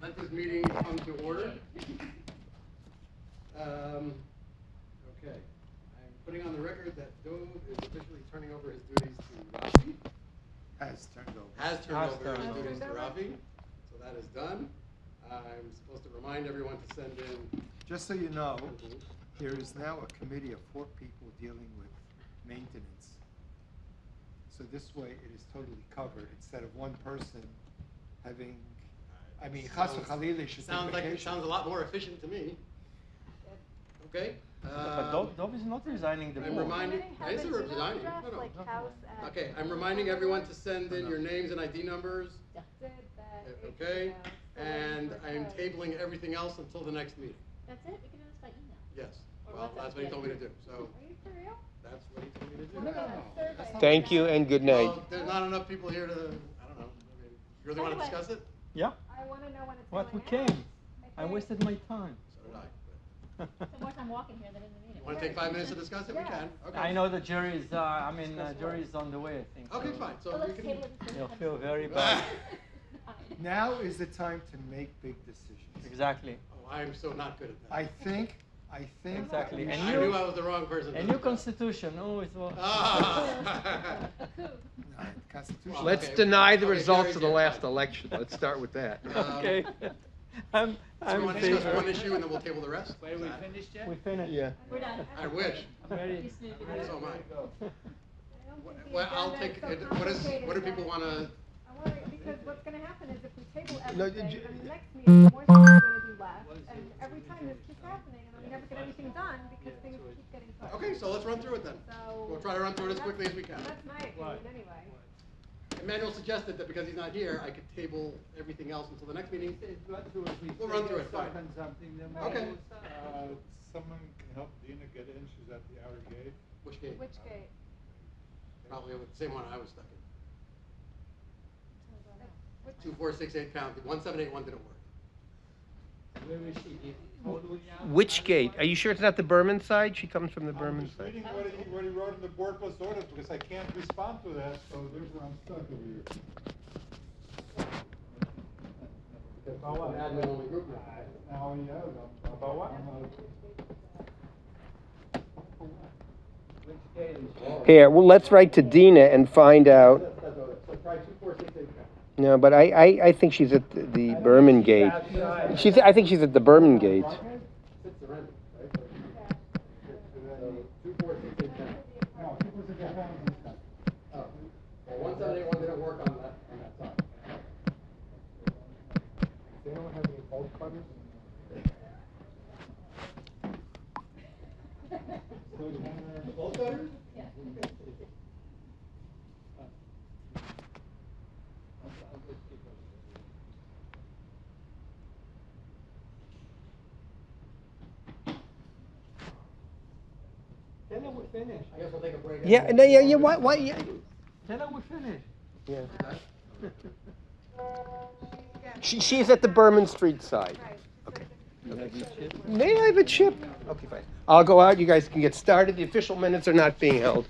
Let this meeting come to order. Okay. I'm putting on the record that Dove is officially turning over his duties to Rafi. Has turned over. Has turned over his duties to Rafi. So that is done. I'm supposed to remind everyone to send in. Just so you know, there is now a committee of 4 people dealing with maintenance. So this way it is totally covered instead of one person having, I mean, Chas v'Chalila should take Sounds like it vacation. sounds a lot more efficient to me. Okay. But Dov is not resigning the I'm board. reminding. Is it resigning? No. Okay, I'm reminding everyone to send in your names and ID numbers. Okay, and I'm tabling everything else until the next meeting. That's it? We can do this by email. Yes. Well, that's what he told me to do. So Are you for real? that's what he told me to do. No. Thank you and good night. Well, there's not enough people here to. I don't know. I mean, you really want to discuss it? Yeah. I want to know when it's What? We going came. out. I wasted my time. So did I. So more time walking here than in the meeting. Want to take 5 minutes to discuss it? We can. Okay. I know the jury is, jury is on the way, I think. Okay, so fine. So Well, we let's can. table it until You'll it feel comes. very bad. Now is the time to make big decisions. Exactly. Oh, I am so not good at that. I think. Exactly. we And I should- knew I was the wrong person. A to new discuss. constitution. Oh, it's all. Ah. No, Constitution. Let's Okay. deny the Okay, results Jerry's of the here. last election. Let's start with that. Okay. I'm So we in want to discuss favor. one issue and then we'll table the rest? Wait, we finished yet? We finished. Yeah. We're done. I wish. I'm ready. You snooze it. So am I. I don't think the Well, I'll agenda take, is so what do complicated people that- want to, I want to, because what's going to happen is if we table No, everything, did you- then the next meeting, more things are going to be left. And every time this keeps happening, and then we never get anything done because things keep getting pushed. okay, so let's run through it then. So. We'll try to run through it as quickly as we can. That's my opinion anyway. Emmanuel suggested that because he's not here, I could table everything else until the next meeting. We'll run through it, fine. Okay. Someone can help Dina get in, she's at the outer gate. Which gate? Which gate? Probably the same one I was stuck in. Which- 2468 pound, the 1781 didn't work. Where is she? Totally out? Which gate? Are you sure it's not the Berman side? She comes from the I'm Berman just side. reading what he wrote in the board plus orders, because I can't respond to that, so there's where I'm stuck over here. An admin only group now. Now he has, About what? Which gate is she? Here, well, let's write to Dina and find out. That's all right. So try 2468 pound. No, but I think she's at the Berman gate. I think she's at the Berman gate. Sits surrender, right? So 2468 pound. no, people should get home and stuff. Oh, well, 1781 didn't work on that side. They don't have any bolt cutters? Both cutters? Tell her we're finished. I guess we'll take a break. Yeah, no, yeah, why, yeah. Tell her we're finished. Yeah. Yeah. She's at the Berman Street side. Right. Okay. Okay. May I have a chip? Okay, fine. I'll go out, you guys can get started. The official minutes are not being held.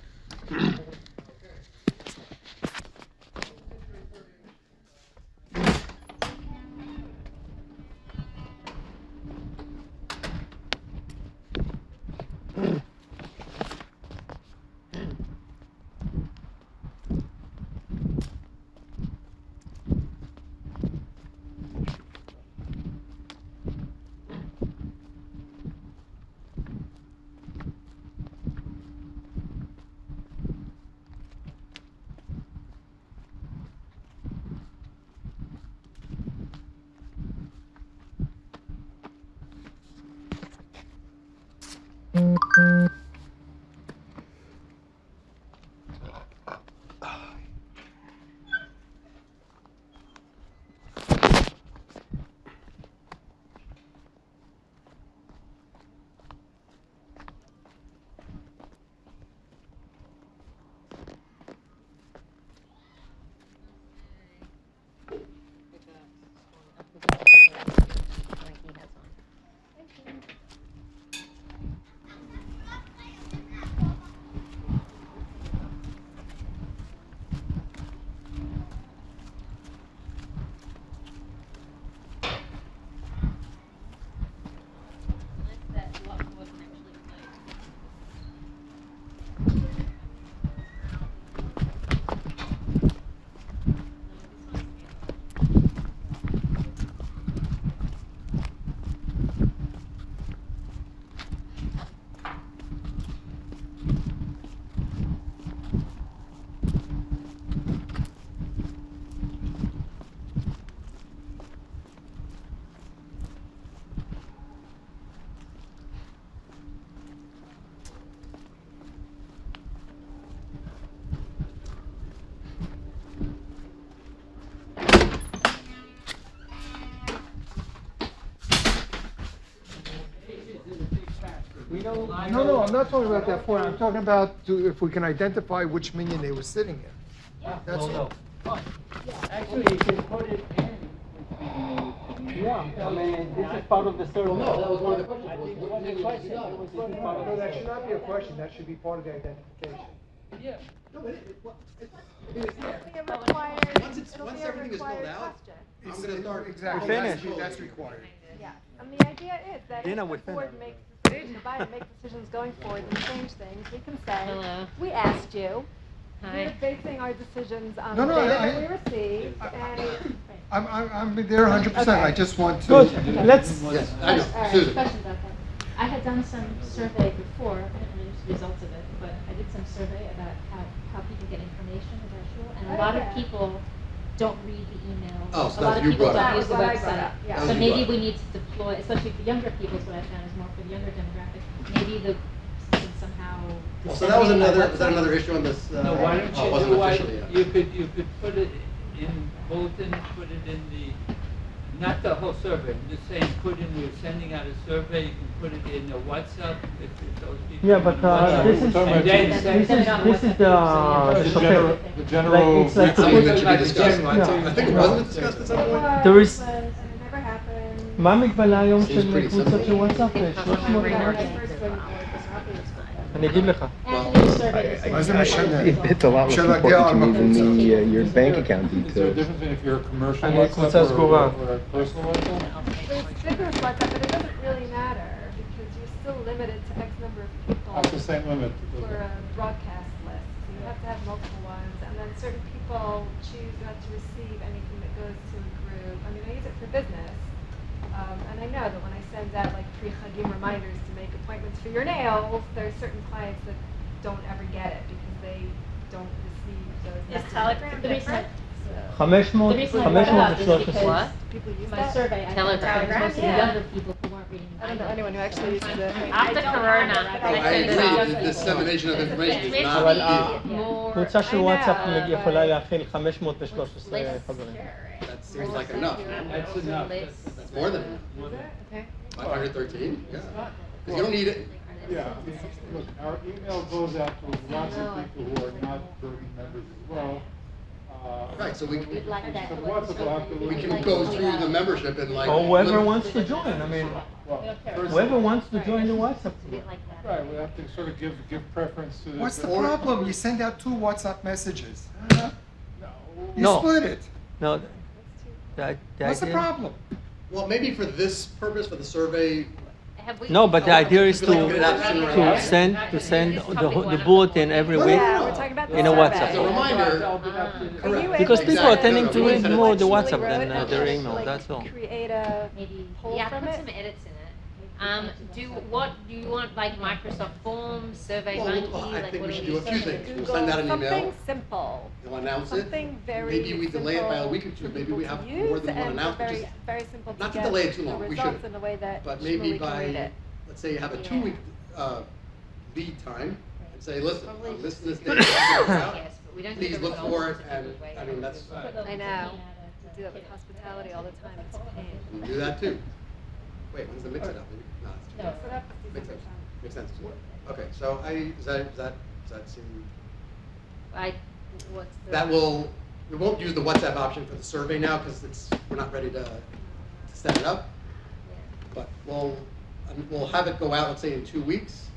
know. No, I'm not talking about that point. I'm talking about if we can identify which minion they were sitting in. That's all. Actually, you can put it in. Yeah, I mean, this is part of the survey. Well, no, that was one of the questions. I think What one of the minion questions, should be done? it was part of No, the that should survey. not be a question. That should be part of the identification. Yeah. No, but It'll be a required, Once it'll once be a everything is filled required out, question. I'm gonna start. Exactly. Finish. That's required. Yeah, and the idea is that Dina if would the board finish. makes decisions, the body makes decisions going forward and change things, we can say, we asked you. We're basing our decisions on No, the no, data I- that we received, and I'm there 100%. I just want to. Good, let's, Yes, I know, Alright, Susan. question about that. I had done some survey before, I didn't really use the results of it, but I did some survey about how people get information about shul, and a lot of Okay. people don't read the email. Oh, so A lot that's of you people brought up. don't use the That was what I brought website. up, yeah. That was So you maybe brought we up. need to deploy, especially for younger people, is what I found is more for the younger demographic. Maybe the system somehow. Well, so that was disseminate another, by was that website. another issue on this? No, why don't Oh, it you wasn't do, why, officially yet. you could put it in bulletin, put it in the, not the whole survey, I'm just saying, put in, you're sending out a survey, you can put it in a WhatsApp, if those people. yeah, but WhatsApp. this is, talking about- And then this send is, it out. this is the The shofet. the general. Like, it's like Something that should be Like discussed. general- I think it wasn't discussed at some point. There is- and it never happened. מה המגבלה היום Seems של pretty קבוצות simple. של וואטסאפ? 300? אני אגיד לך. Anthony's survey is- מה זה משנה? It's a lot less Shall I important get to me on than my- your bank account Is there a details. difference between if you're a commercial אני WhatsApp קבוצה סגורה. or a personal WhatsApp? It's business WhatsApp, but it doesn't really matter, because you're still limited to X number of people. That's the same limit. For a broadcast list, so you have to have multiple ones, and then certain people choose not to receive anything that goes to a group. I mean, I use it for business, and I know that when I send out like pre-Chagim reminders to make appointments for your nails, there's certain clients that don't ever get it because they don't receive those Is messages. Telegram different? 500, The reason I 513. brought it up is because People use my that? survey, I found that it was mostly Yeah. younger people who weren't reading. I don't know anyone who actually uses it. After Corona, I agree, the dissemination of information is not אבל key. קבוצה של I know, וואטסאפ but- יכולה להכיל 513 חברים. That seems like enough. That's enough. That's more than enough. Okay. 513, yeah. Because you don't need it. Yeah, I mean, look, our email goes out to lots of people who are not Bergen members as well. Right, so we We'd like that. So WhatsApp will have to. We can go through the membership and like. Or whoever limit- wants to join, I mean, Well, first- whoever wants to join the WhatsApp It's a group. bit like that. Right, we have to sort of give preference to the. What's the Or- problem? You send out 2 WhatsApp messages. You No. split it. No, the What's the idea. problem? Well, maybe for this purpose, for the survey. No, but the idea is We'd like to get it out sooner rather than to send the bulletin every No, week. no, Yeah, no. we're talking about the In a survey. WhatsApp. As a reminder. Correct. Because people are tending to read Exactly. more the Actually WhatsApp wrote than it, their like, email, that's all. Create a Maybe. poll Yeah, from put it. some edits in it. Do you want like Microsoft Forms, Survey Well, Monkey? I like think what we do should we do a few use? things. We'll Google, send out an something email. simple. We'll announce it. Something very Maybe we delay it by a simple week or two. for Maybe people we to have use more than one and announcement. Very, Just very simple to not to get delay it too the long. We results should. in the way that But Shmuley maybe can read by, it. let's say you have a 2-week lead time and say, listen, Probably on this just- date, out. Yes, but we don't get Please the look results for it until and, we wait. I mean, that's, I know. We do that with hospitality all the time. It's a pain. you do that too. Wait, when's the mix it up? Maybe, no, it's too No. late. Set up Makes December sense. 10th. Makes sense. Okay, so does that seem, What's the? that will, we won't use the WhatsApp option for the survey now because we're not ready to set it up. But we'll have it go out, let's say in 2 weeks,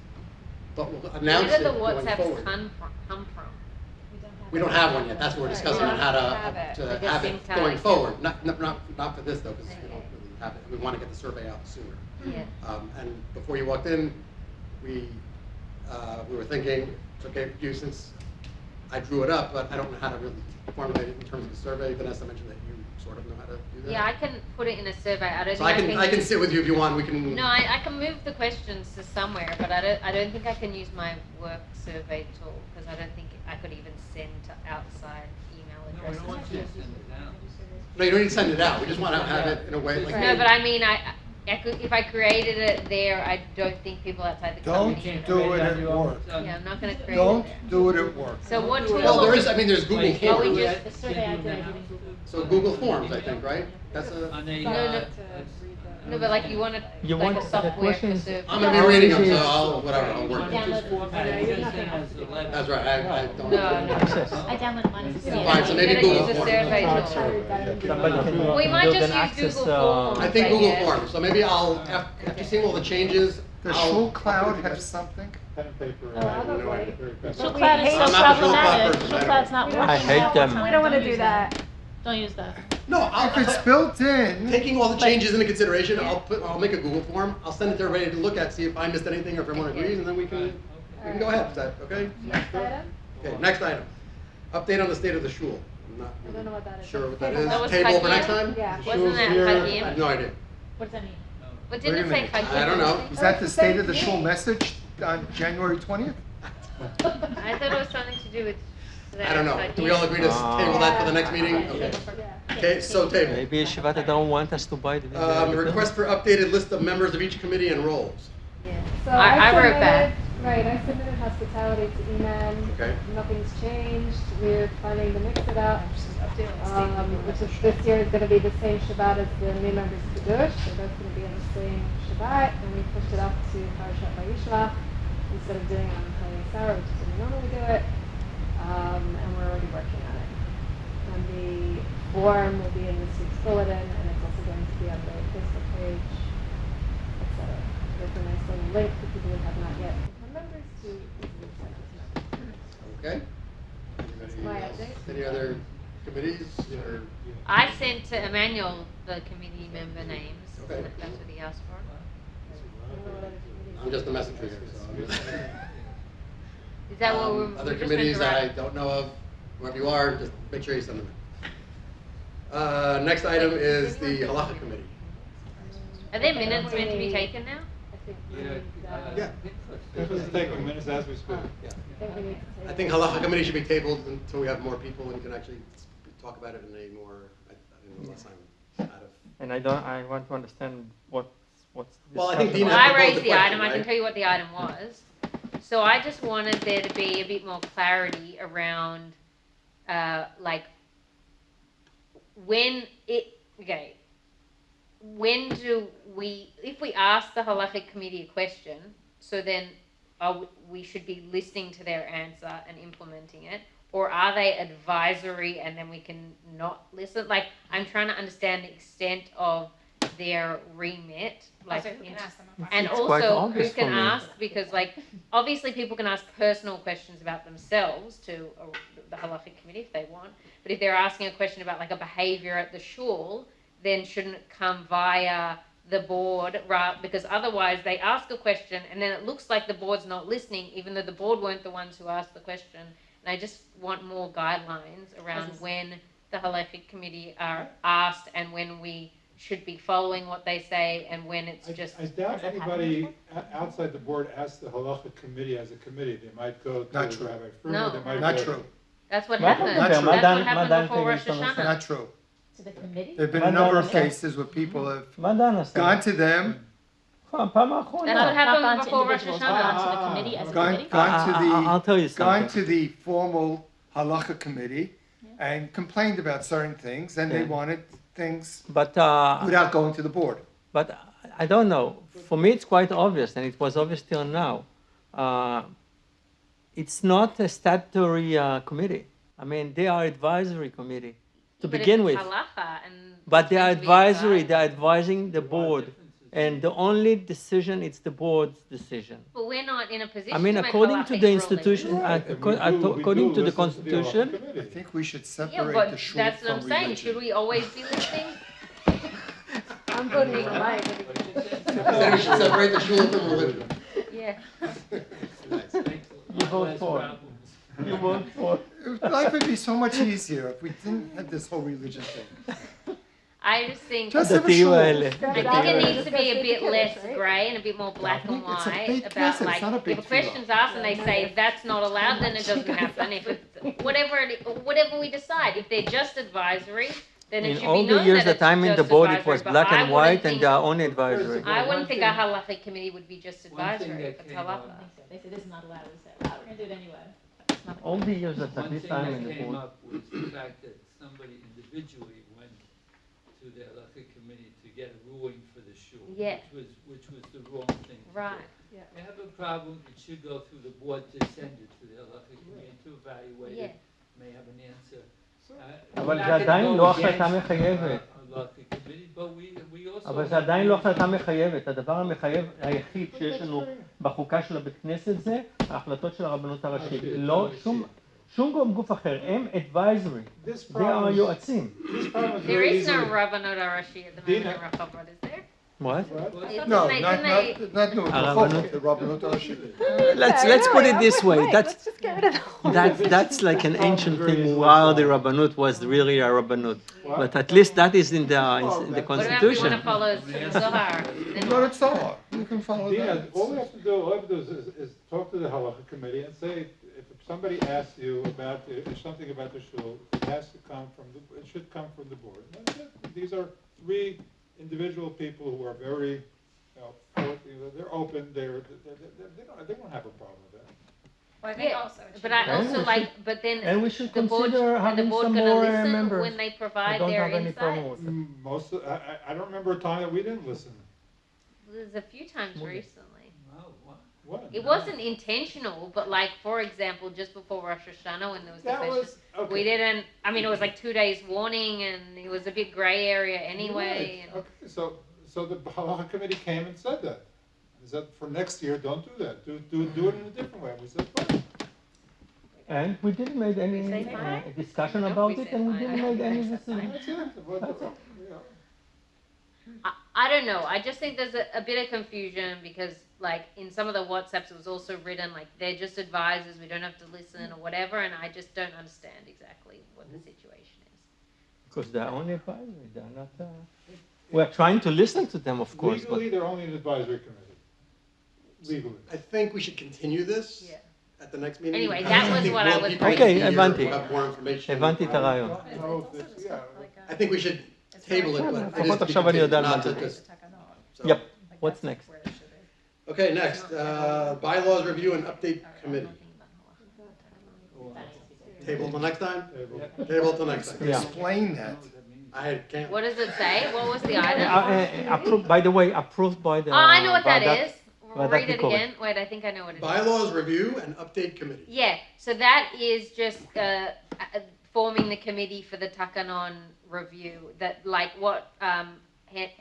but we'll announce Where it do the going WhatsApps forward. come from? We don't have one yet, that's what we're discussing on how Have it. to Like a have SIM it card, going yeah. forward. Not for this though, because we don't really have it, we want to get the survey out sooner. Yeah. And before you walked in, we were thinking, it's okay for you since I drew it up, but I don't know how to really formulate it in terms of the survey. Vanessa mentioned that you sort of know how to do that. Yeah, I can put it in a survey. I don't So think I can sit with you if you want, we can. No, I can move the questions to somewhere, but I don't think I can use my work survey tool because I don't think I could even send to outside email No, we addresses. don't want you to send it out. No, you don't need to send it out, we just want to have it in a way like. No, but I mean, I could, if I created it there, I don't think people outside the Don't company. do it at work. Yeah, I'm not going to create Don't it. do it at work. So what tool? Well, there's Google Like, Well, we Forms. just- The survey I did, I did in Google. So Google Forms, I think, right? That's a, On a, No, no. To read the- No, but like you want to, You like want- a the software question for is- survey. I'm gonna be reading them, so Yes. I'll, whatever, I'll work. Yeah. Just format it, just send as a letter. That's right, I don't. No, no. I downloaded mine as a Fine, PDF. so You maybe gotta Google use a Forms. survey tool. Somebody can We might build just an use access, Google Forms. I think I Google guess. Forms, so maybe I'll, after seeing all the changes, Does I'll. Shul Cloud have something? Pen and paper. Oh, I'll go No for it. idea. Very fast. Shul We Cloud is hate- so I'm not the Shul Cloud problematic. person, Shul I don't- Cloud's not We working. I hate all the them. time. We don't wanna Don't do use that. Don't use that. No, If it's built in, taking all the changes into consideration, I'll make a Google form, I'll send it to everybody to look at, see if I missed anything or if everyone agrees, and then we can go ahead, is that okay? Next item? Okay, next item. Update on the state of the shul. I'm not I don't know what that is. sure what that Table. is. That was Table for Hakim? next time? Yeah. Wasn't that here. I Hakim? have no idea. What does that mean? But Wait a didn't it say minute. Hakim? I don't know. is that the state of the Shul message on January 20th? I thought it was something to do with. I don't know. Do we all agree to table that for the next meeting? Okay. Yeah. Okay, so table. Maybe Yeshivat don't want us to buy the. Request for updated list of members of each committee and roles. So I wrote submitted- back. Right, I submitted hospitality to Eman. Okay. Nothing's changed. We're planning to mix it up. Which is this year is gonna be the same Shabbat as the new members of Kiddush. They're both gonna be on the same Shabbat, and we pushed it up to Parashat Vayishma instead of doing it on Holy Sarah, which is when we normally do it. And we're already working on it. And the form will be in this week's bulletin, and it's also going to be on the Facebook page, etc. There's a nice little link for people who have not yet become members to easily send us members. Okay? That's my Anybody else? update. Any other committees or? I sent to Emmanuel the committee member names. Okay. That's what he asked for. I don't know what other committees. I'm just a messenger here, so I'm just. Is that what we're? Other we're just committees meant to that I write? don't know of, whoever you are, just make sure you send them in. Next item is the Halacha Committee. Are there minutes meant to be taken now? I think we Yeah, need, Yeah. This is taking minutes as we speak. Yeah. I think we need to take. I think Halacha Committee should be tabled until we have more people and can actually talk about it in a more, I don't know, less time out of. And I want to understand what's. Well, I think discussion Dina- Well, I proposed raised the the question, item, I can right? tell you what the item was. So I just wanted there to be a bit more clarity around, like, when do we, if we ask the halachic committee a question, so then we should be listening to their answer and implementing it, or are they advisory and then we can not listen? Like, I'm trying to understand the extent of their remit, like, and It's quite also who obvious can for me. ask, because like, obviously people can ask personal questions about themselves to the halachic committee if they want, but if they're asking a question about like a behavior at the shul, then shouldn't it come via the board, right? Because otherwise they ask a question and then it looks like the board's not listening, even though the board weren't the ones who asked the question. And I just want more guidelines around when the halachic committee are asked and when we should be following what they say and when it's just. I doubt anybody outside the board asks the halacha committee as a committee. They might go to Not true. Rabbi No. Fruman, they might Not go. true, That's what Not happened. true. That's what Madan happened before Rosh thinks it's Hashanah. not true. To the committee? There've been a Madonna number of said- cases where people have מדען עשה. gone to them, פעם האחרונה. That's what happened Not gone to before Rosh individuals, Hashanah. gone to the committee as a gone, committee? gone to I'll tell you the, gone something. to the formal halacha committee and complained about certain things, and they Yeah. wanted things But without going to the board. But I don't know. For me, it's quite obvious, and it was obvious till now. It's not a statutory committee. I mean, they are advisory committee to But begin it's with. halacha and But they are it's meant to be advisory. advised. They are advising the board, and the only decision it's the board's decision. But we're not in a position I mean, to make according to halachic the rulings. institution, And we according do to the listen constitution, halacha I committee. think we should Yeah, separate but the shul that's what I'm from saying. religion. Should we always be listening? I'm voting for Mike. Then we should separate the shul from religion. Yeah. Nice. You vote for. You vote for. Life would be so much easier if we didn't have this whole religion thing. I just think Just have a הדתיים shul. האלה. I think it needs to be a bit less grey and a bit more black and It's a white big about knesset, like it's not a big if a question's asked and they say that's not allowed, then it doesn't happen. If it's whatever we decide, if they're just advisory, then it In should all be the known years that that I'm it's in the just board, it advisory, was but black I and wouldn't white, and think- they are only advisory. I wouldn't think a halachic committee would be just One thing advisory that if it's came up- halacha. They say this is not allowed, we say, wow, we're gonna do it anyway. It's not- All the years that One at least thing I'm that in the came board. up was the fact that somebody individually individually went to the halachic committee to get a ruling for the shul. Yeah. Which was the wrong thing to do. Right. Yeah. If you have a problem, it should go through the board to send it to the halachic committee to evaluate Yeah. it, may have an answer. אבל we're זה not gonna עדיין go לא against, החלטה מחייבת. halachic committee, but we also. אבל זה עדיין לא החלטה מחייבת. הדבר המחייב היחיד שיש לנו בחוקה של הבית כנסת זה ההחלטות של הרבנות הראשית. לא שום גוף אחר. הם advisory. This זה problem is- היועצים. this problem is There very is no easily- Rabbanut Arashi at the moment in Rehovot, is there? What? I thought No, they- not, didn't they- not, not, no, הרבנות- the Rabbanut Arashi. Let's put it this way. Let's just get rid of the That's like an ancient thing while the Rabbanut was really a Rabbanut. But at least that is in the What about if we want constitution. to follow Zohar? Then Not what? at all. You can follow Dina, that. all we have to do is talk to the halacha committee and say, if somebody asks you about, something about the shul, it has to come from it should come from the board. And that's it. These are three individual people who are very, they're open, they don't have a problem with that. Well, I think Yeah, also it should but be- I And also we like, but then And we should the board, consider are the having board some gonna more listen members. when they I provide don't their have any problem insight? with it. Most, I don't remember a time that we didn't listen. There's a few times recently. Wow, what? What? It wasn't intentional, but like, for example, just before Rosh Hashanah when there was the That question, was, okay. we didn't, I mean, it was like 2 days warning and it was a bit gray area anyway. Right. And Okay, so the halacha committee came and said that. Is that for next year, don't do that. Do it in a different way. We said, fine. And we didn't make any We say fine? discussion Nope, about we it, said and we fine. didn't I make don't any think so. decision. That's it. That's it. I don't know. I just think there's a bit of confusion because, like, in some of the WhatsApps, it was also written like they're just advisors. We don't have to listen or whatever, and I just don't understand exactly what the situation is. Because they're only advisory, they're not, we're trying to listen to them, of course, but Legally, they're only an advisory committee. Legally. I think we should continue this Yeah. at the next meeting. Anyway, because that I was think what I more was people Okay, will be here, הבנתי. will have more information. הבנתי את הרעיון. I don't know if it's- yeah. I think we should table it, but it is לפחות to be עכשיו אני יודע continued, על מה not to לדבר. just. so. Yep, what's next? Okay, next, bylaws review and update committee. Table till next time? Table till next time. Yeah. Explain that. I can't. What does it say? What was the item? Approved, by the way, approved by the. Oh, I know what that ועדת- is. ועדת Read it ביקורת. again. Wait, I think I know what it is. Bylaws review and update committee. Yeah, so that is just forming the committee for the Takanon review. That like what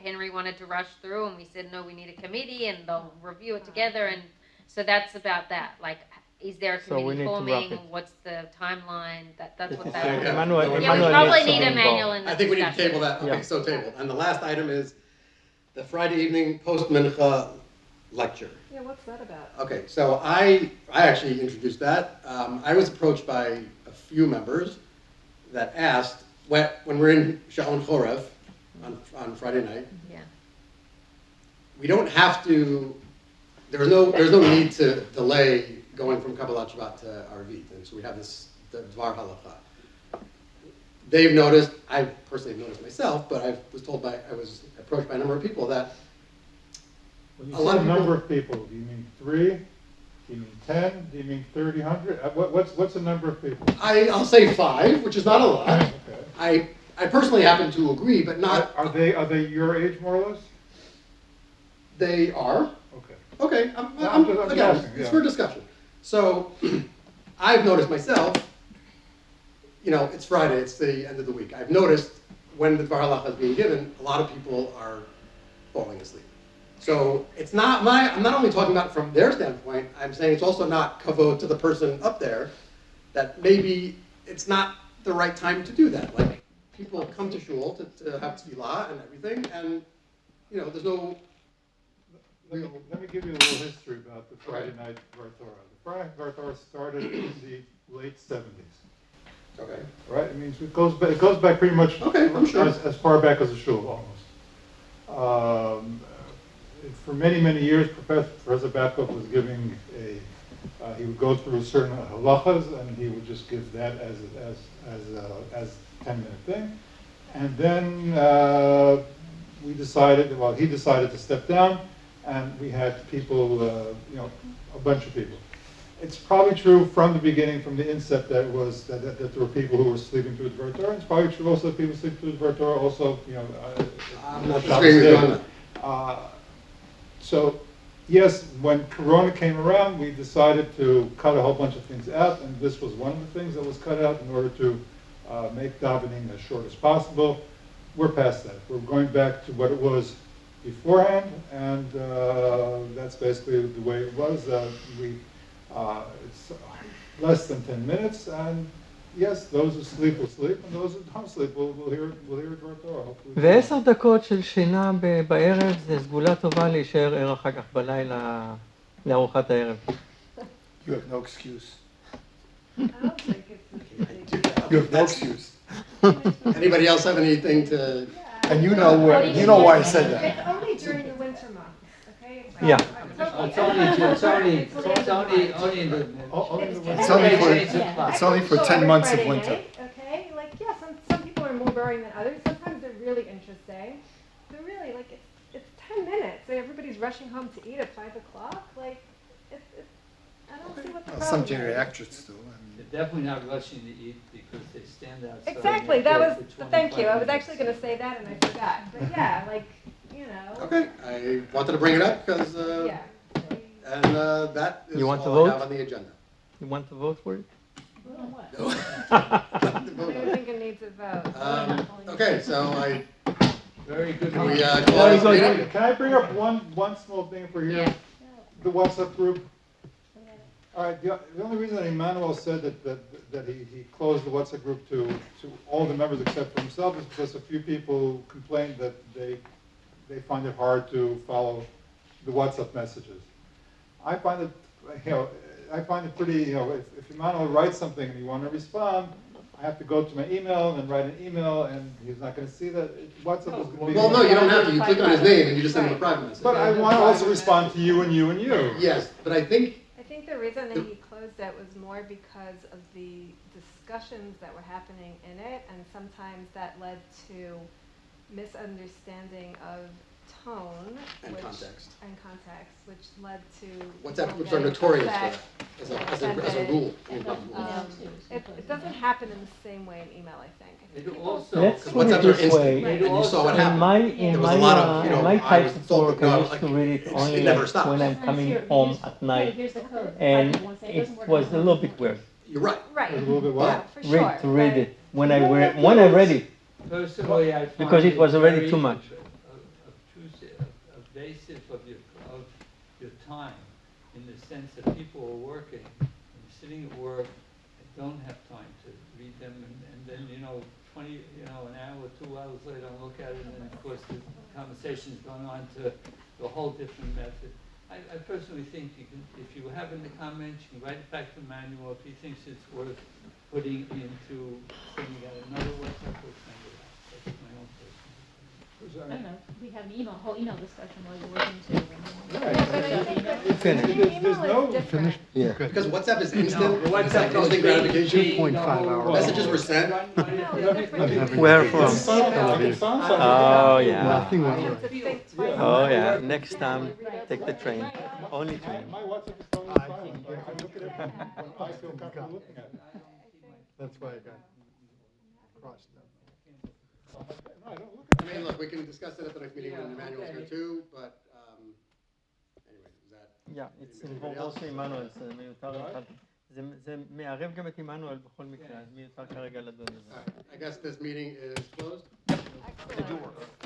Henry wanted to rush through, and we said no, we need a committee, and they'll review it together. And so that's about that. Like, is there a So we committee need to forming? wrap it. What's the timeline? That's what It's, that. Yeah. Emmanuel, Yeah, we Yeah, we Emmanuel probably needs to need be a involved. manual in the I think we need to discussion. table that. Okay, Yeah. so tabled. And the last item is the Friday evening post-mincha lecture. Yeah, what's that about? Okay, so I actually introduced that. I was approached by a few members that asked, when we're in Sha'on Chorev on Friday night, Yeah. we don't have to, there's no need to delay going from Kabbalat Shabbat to Arvit. And so we have this, the Dvar Halacha. They've noticed, I personally have noticed myself, but I was approached by a number of people that When you A lot say of number of people, do you mean 3? Do you mean 10? Do you mean 30, 100? What's the number of people? I'll say 5, which is not a lot. Okay. I personally happen to agree, but not, Are they your age more or less? they are. Okay. Okay, No, I'm I'm just again, asking, it's yeah. for discussion. So, I've noticed myself, it's Friday, it's the end of the week. I've noticed when the Dvar Halacha is being given, a lot of people are falling asleep. So, it's not I'm not only talking about it from their standpoint, I'm saying it's also not kavod to the person up there, that maybe it's not the right time to do that. Like, people come to shul to have tefillah and everything, and, there's no real. Let me give you a little history about the Friday night Dvar Torah. The Friday Dvar Torah started in the late 70s. Okay. Right? It means it goes back pretty much Okay, I'm sure. as far back as the shul almost. For many, many years, Professor Babcock was giving he would go through certain halachas and he would just give that as a 10-minute thing. And then he decided to step down, and we had people, a bunch of people. It's probably true from the beginning, from the inset, that there were people who were sleeping through the Dvar Torah. It's probably true also that people sleep through the Dvar Torah. Also, I'm not disagreeing with you on that. So, yes, when Corona came around, we decided to cut a whole bunch of things out, and this was one of the things that was cut out in order to make davening as short as possible. We're past that. We're going back to what it was beforehand, and that's basically the way it was. It's less than 10 minutes, and yes, those who sleep will sleep, and those who don't sleep will hear Dvar Torah. hopefully. ו10 דקות של שינה בערב זה סגולה טובה להישאר ער אחר כך בלילה לארוחת הערב. You have no excuse. I don't think it's a big deal. You have no excuse. Anybody else have anything to? And you know why I said that. It's only during the winter months, okay? It's Yeah. It's only in the. It's only for 10 months of winter. Okay, like, yeah, some people are more boring than others. Sometimes they're really interesting. They're really, like, it's 10 minutes. Everybody's rushing home to eat at 5 o'clock. Like, I don't see what the problem Some is. geriatrics do. They're definitely not rushing to eat because they stand outside. Exactly, and that wait was, for thank you. I 25 was minutes. actually going to say that and I forgot. But yeah, like, you know. Okay, I wanted to bring it up because, Yeah. and that is You want to all I vote? have on the agenda. You want to vote for it? No. I don't think it needs a vote. Okay, so Very good. can we Very close the good. meeting? Can I bring up one small thing for here? Yeah. The WhatsApp group. All right, the only reason that Emmanuel said that he closed the WhatsApp group to all the members except for himself is because a few people complained that they find it hard to follow the WhatsApp messages. I find it, pretty, if Emmanuel writes something and you want to respond, I have to go to my email and write an email, and he's not going to see that. WhatsApp is going to be. Well, no, you don't have to. You click on his name and you just send him a private message. But I want to also respond to you and you and you. Yes, but I think I think the reason that he closed it was more because of the discussions that were happening in it, and sometimes that led to misunderstanding of tone And context. which led to WhatsApp people groups are getting notorious for upset. that, as a rule. I mean, not rule. It doesn't happen in the same way in email, I think. I think It people- also. Let's Because put it WhatsApp are this instant, way. and you saw what In happened. my There was a lot of, my I types was of told work, to I go, used to like, read it it only never like stops. when I'm coming home at night, Here's the code. and it was a little bit weird. You're right. Right, A little bit yeah, what? for sure. To read but- it when I read it. Personally, I find Because it was already very too much. Evasive of your time, in the sense that people are working, and sitting at work, and don't have time to read them, and then, 20, an hour, 2 hours later, I look at it, and then, of course, the conversation's gone on to a whole different method. I personally think you can, if you have in the comments, you can write it back to Emmanuel. If he thinks it's worth putting into sending out another WhatsApp, we'll send it out. That's my own personal. I don't know, we have an whole email discussion while you're working too. Yeah, but I think that Finished. email There's is different. Yeah. Because WhatsApp is instant, No, it's like instant gratification. 2.5 hours. Messages were sent. Email is different. Where from? Oh, yeah. Nothing You went have right. to think twice. Oh, yeah. Next time, take the train. Only train. My WhatsApp is totally silent. I look at it when I feel comfortable looking at it. That's why I got crossed out. No, I don't look at I mean, look, we can discuss it at the next meeting when Emmanuel's here too, but, anyway, is that? Yeah, it's involved also עמנואל, זה מיותר אחד. זה מערב גם את עמנואל בכל מקרה, אז מיותר כרגע לדון בזה. All right, I guess this meeting is closed. Excellent.